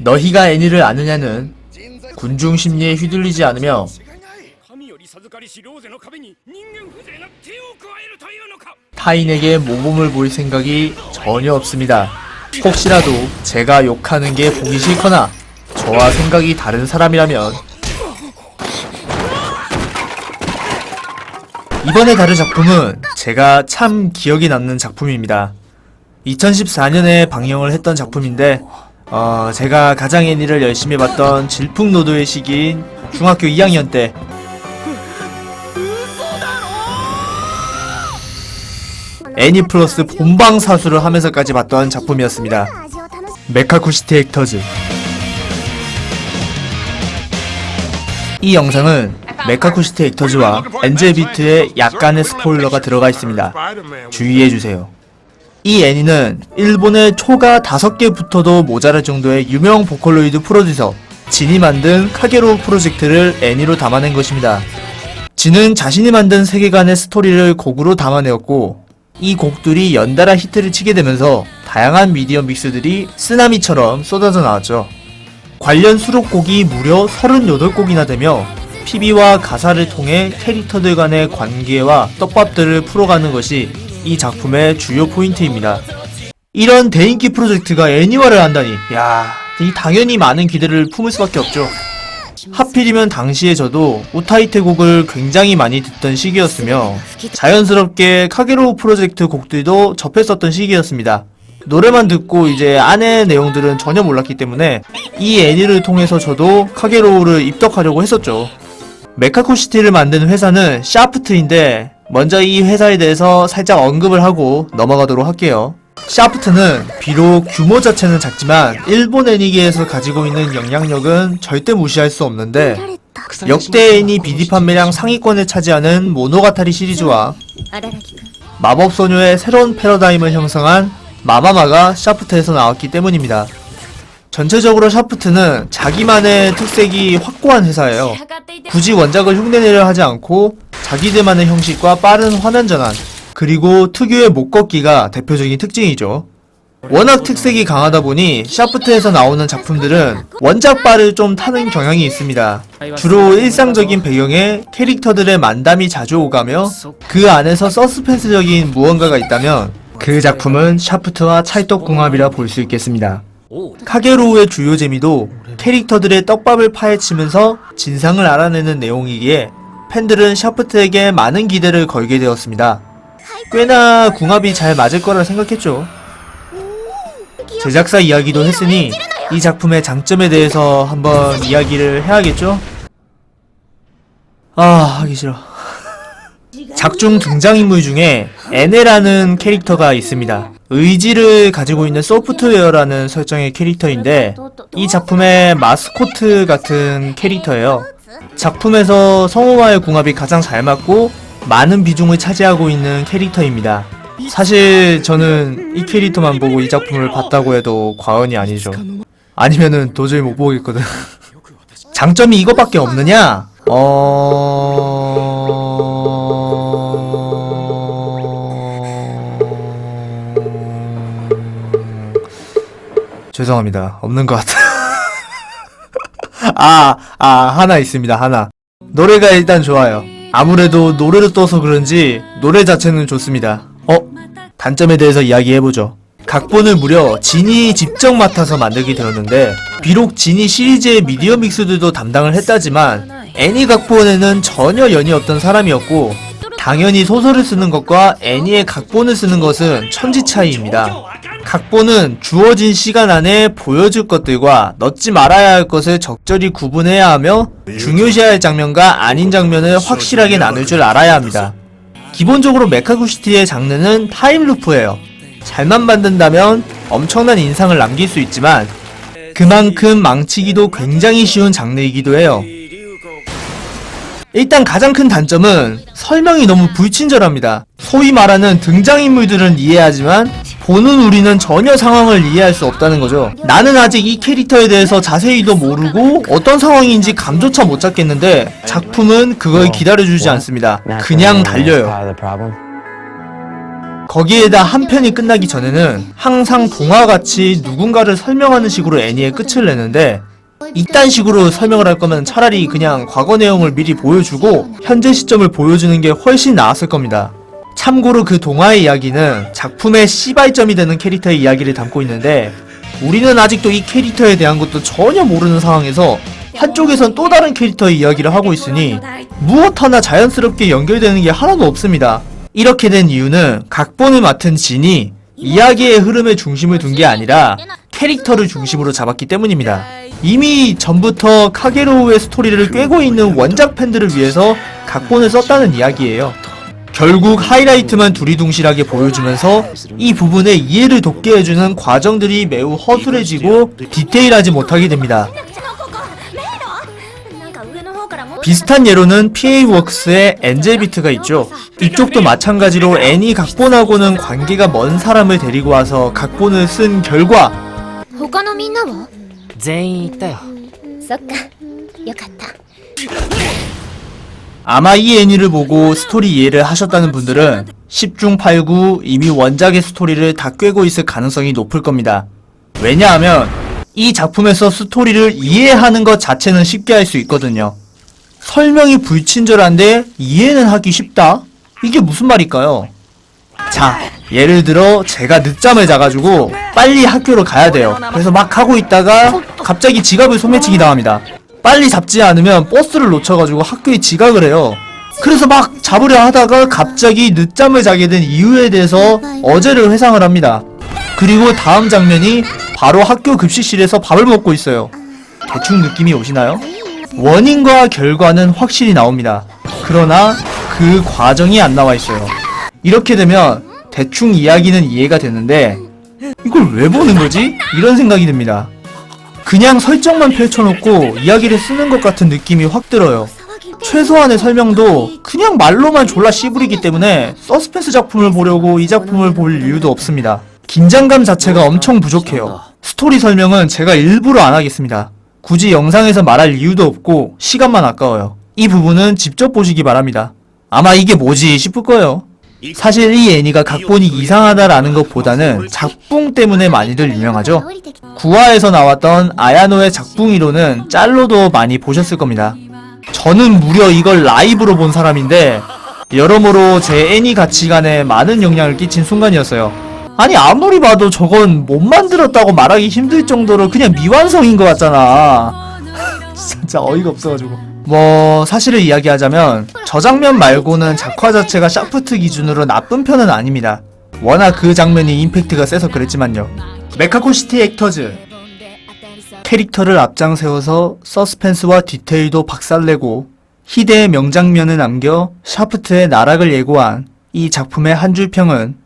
너희가 애니를 아느냐는 군중 심리에 휘둘리지 않으며 타인에게 모범을 보일 생각이 전혀 없습니다. 혹시라도 제가 욕하는 게 보기 싫거나 저와 생각이 다른 사람이라면 이번에 다룰 작품은 제가 참 기억에 남는 작품입니다. 2014년에 방영을 했던 작품인데 제가 가장 애니를 열심히 봤던 질풍노도의 시기인 중학교 2학년 때 애니 플러스 본방사수를 하면서까지 봤던 작품이었습니다. 메카쿠시티 액터즈. 이 영상은 메카쿠시티 액터즈와 엔젤비트의 약간의 스포일러가 들어가 있습니다. 주의해주세요. 이 애니는 일본의 초가 5개 붙어도 모자랄 정도의 유명 보컬로이드 프로듀서 진이 만든 카게로우 프로젝트를 애니로 담아낸 것입니다. 진은 자신이 만든 세계관의 스토리를 곡으로 담아내었고 이 곡들이 연달아 히트를 치게 되면서 다양한 미디어 믹스들이 쓰나미처럼 쏟아져 나왔죠. 관련 수록곡이 무려 38곡이나 되며 PB와 가사를 통해 캐릭터들 간의 관계와 떡밥들을 풀어가는 것이 이 작품의 주요 포인트입니다. 이런 대인기 프로젝트가 애니화를 한다니, 당연히 많은 기대를 품을 수밖에 없죠. 하필이면 당시에 저도 우타이테 곡을 굉장히 많이 듣던 시기였으며 자연스럽게 카게로우 프로젝트 곡들도 접했었던 시기였습니다. 노래만 듣고 이제 안의 내용들은 전혀 몰랐기 때문에 이 애니를 통해서 저도 카게로우를 입덕하려고 했었죠. 메카쿠시티를 만든 회사는 샤프트인데 먼저 이 회사에 대해서 살짝 언급을 하고 넘어가도록 할게요. 샤프트는 비록 규모 자체는 작지만 일본 애니계에서 가지고 있는 영향력은 절대 무시할 수 없는데 역대 애니 BD 판매량 상위권을 차지하는 모노가타리 시리즈와 마법소녀의 새로운 패러다임을 형성한 마마마가 샤프트에서 나왔기 때문입니다. 전체적으로 샤프트는 자기만의 특색이 확고한 회사예요. 굳이 원작을 흉내내려 하지 않고 자기들만의 형식과 빠른 화면 전환 그리고 특유의 못 걷기가 대표적인 특징이죠. 워낙 특색이 강하다 보니 샤프트에서 나오는 작품들은 원작발을 좀 타는 경향이 있습니다. 주로 일상적인 배경에 캐릭터들의 만담이 자주 오가며 그 안에서 서스펜스적인 무언가가 있다면 그 작품은 샤프트와 찰떡궁합이라 볼 수 있겠습니다. 카게로우의 주요 재미도 캐릭터들의 떡밥을 파헤치면서 진상을 알아내는 내용이기에 팬들은 샤프트에게 많은 기대를 걸게 되었습니다. 꽤나 궁합이 잘 맞을 거라 생각했죠. 제작사 이야기도 했으니 이 작품의 장점에 대해서 한번 이야기를 해야겠죠? 하기 싫어. 작중 등장인물 중에 에네라는 캐릭터가 있습니다. 의지를 가지고 있는 소프트웨어라는 설정의 캐릭터인데 이 작품의 마스코트 같은 캐릭터예요. 작품에서 성우와의 궁합이 가장 잘 맞고 많은 비중을 차지하고 있는 캐릭터입니다. 사실 저는 이 캐릭터만 보고 이 작품을 봤다고 해도 과언이 아니죠. 아니면은 도저히 못 보겠거든. 장점이 이것밖에 없느냐? 죄송합니다. 없는 것 같아요. 하나 있습니다. 하나. 노래가 일단 좋아요. 아무래도 노래를 떠서 그런지 노래 자체는 좋습니다. 단점에 대해서 이야기해보죠. 각본을 무려 진이 직접 맡아서 만들게 되었는데 비록 진이 시리즈의 미디어 믹스들도 담당을 했다지만 애니 각본에는 전혀 연이 없던 사람이었고 당연히 소설을 쓰는 것과 애니의 각본을 쓰는 것은 천지 차이입니다. 각본은 주어진 시간 안에 보여줄 것들과 넣지 말아야 할 것을 적절히 구분해야 하며 중요시해야 할 장면과 아닌 장면을 확실하게 나눌 줄 알아야 합니다. 기본적으로 메카쿠시티의 장르는 타임루프예요. 잘만 만든다면 엄청난 인상을 남길 수 있지만 그만큼 망치기도 굉장히 쉬운 장르이기도 해요. 일단 가장 큰 단점은 설명이 너무 불친절합니다. 소위 말하는 등장인물들은 이해하지만 보는 우리는 전혀 상황을 이해할 수 없다는 거죠. 나는 아직 이 캐릭터에 대해서 자세히도 모르고 어떤 상황인지 감조차 못 잡겠는데 작품은 그걸 기다려주지 않습니다. 그냥 달려요. 거기에다 한 편이 끝나기 전에는 항상 동화같이 누군가를 설명하는 식으로 애니의 끝을 내는데, 이딴 식으로 설명을 할 거면 차라리 그냥 과거 내용을 미리 보여주고 현재 시점을 보여주는 게 훨씬 나았을 겁니다. 참고로 그 동화의 이야기는 작품의 시발점이 되는 캐릭터의 이야기를 담고 있는데, 우리는 아직도 이 캐릭터에 대한 것도 전혀 모르는 상황에서 한쪽에선 또 다른 캐릭터의 이야기를 하고 있으니 무엇 하나 자연스럽게 연결되는 게 하나도 없습니다. 이렇게 된 이유는 각본을 맡은 진이 이야기의 흐름의 중심을 둔 게 아니라 캐릭터를 중심으로 잡았기 때문입니다. 이미 전부터 카게로우의 스토리를 꿰고 있는 원작 팬들을 위해서 각본을 썼다는 이야기예요. 결국 하이라이트만 두리둥실하게 보여주면서 이 부분에 이해를 돕게 해주는 과정들이 매우 허술해지고 디테일하지 못하게 됩니다. 비슷한 예로는 PA웍스의 엔젤비트가 있죠. 이쪽도 마찬가지로 애니 각본하고는 관계가 먼 사람을 데리고 와서 각본을 쓴 결과 他のみんなは全員行ったよ。そっかよかった 아마 이 애니를 보고 스토리 이해를 하셨다는 분들은 10중 8구 이미 원작의 스토리를 다 꿰고 있을 가능성이 높을 겁니다. 왜냐하면 이 작품에서 스토리를 이해하는 것 자체는 쉽게 할 수 있거든요. 설명이 불친절한데 이해는 하기 쉽다? 이게 무슨 말일까요? 자, 예를 들어 제가 늦잠을 자가지고 빨리 학교로 가야 돼요. 그래서 막 하고 있다가 갑자기 지갑을 소매치기 당합니다. 빨리 잡지 않으면 버스를 놓쳐가지고 학교에 지각을 해요. 그래서 막 잡으려 하다가 갑자기 늦잠을 자게 된 이유에 대해서 어제를 회상을 합니다. 그리고 다음 장면이 바로 학교 급식실에서 밥을 먹고 있어요. 대충 느낌이 오시나요? 원인과 결과는 확실히 나옵니다. 그러나 그 과정이 안 나와 있어요. 이렇게 되면 대충 이야기는 이해가 되는데 이걸 왜 보는 거지? 이런 생각이 듭니다. 그냥 설정만 펼쳐놓고 이야기를 쓰는 것 같은 느낌이 확 들어요. 최소한의 설명도 그냥 말로만 졸라 씨부리기 때문에 서스펜스 작품을 보려고 이 작품을 볼 이유도 없습니다. 긴장감 자체가 엄청 부족해요. 스토리 설명은 제가 일부러 안 하겠습니다. 굳이 영상에서 말할 이유도 없고 시간만 아까워요. 이 부분은 직접 보시기 바랍니다. 아마 이게 뭐지 싶을 거예요. 사실 이 애니가 각본이 이상하다라는 것보다는 작붕 때문에 많이들 유명하죠. 9화에서 나왔던 아야노의 작붕이로는 짤로도 많이 보셨을 겁니다. 저는 무려 이걸 라이브로 본 사람인데 여러모로 제 애니 가치관에 많은 영향을 끼친 순간이었어요. 아니 아무리 봐도 저건 못 만들었다고 말하기 힘들 정도로 그냥 미완성인 것 같잖아. 진짜 어이가 없어가지고. 뭐 사실을 이야기하자면 저 장면 말고는 작화 자체가 샤프트 기준으로 나쁜 편은 아닙니다. 워낙 그 장면이 임팩트가 세서 그랬지만요. 메카코시티 액터즈 캐릭터를 앞장 세워서 서스펜스와 디테일도 박살내고 희대의 명장면을 남겨 샤프트의 나락을 예고한 이 작품의 한 줄 평은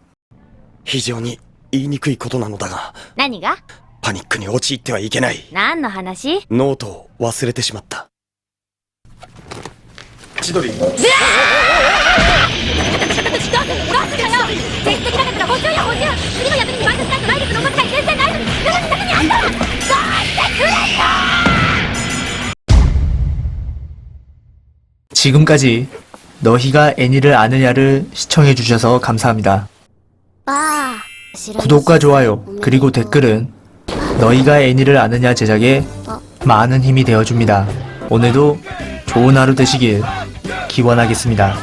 非常に言いにくいことなのだが、何がパニックに陥ってはいけない。何の話ノートを忘れてしまった。千鳥。지금까지 너희가 애니를 아느냐를 시청해주셔서 감사합니다. 구독과 좋아요 그리고 댓글은 너희가 애니를 아느냐 제작에 많은 힘이 되어줍니다. 오늘도 좋은 하루 되시길 기원하겠습니다.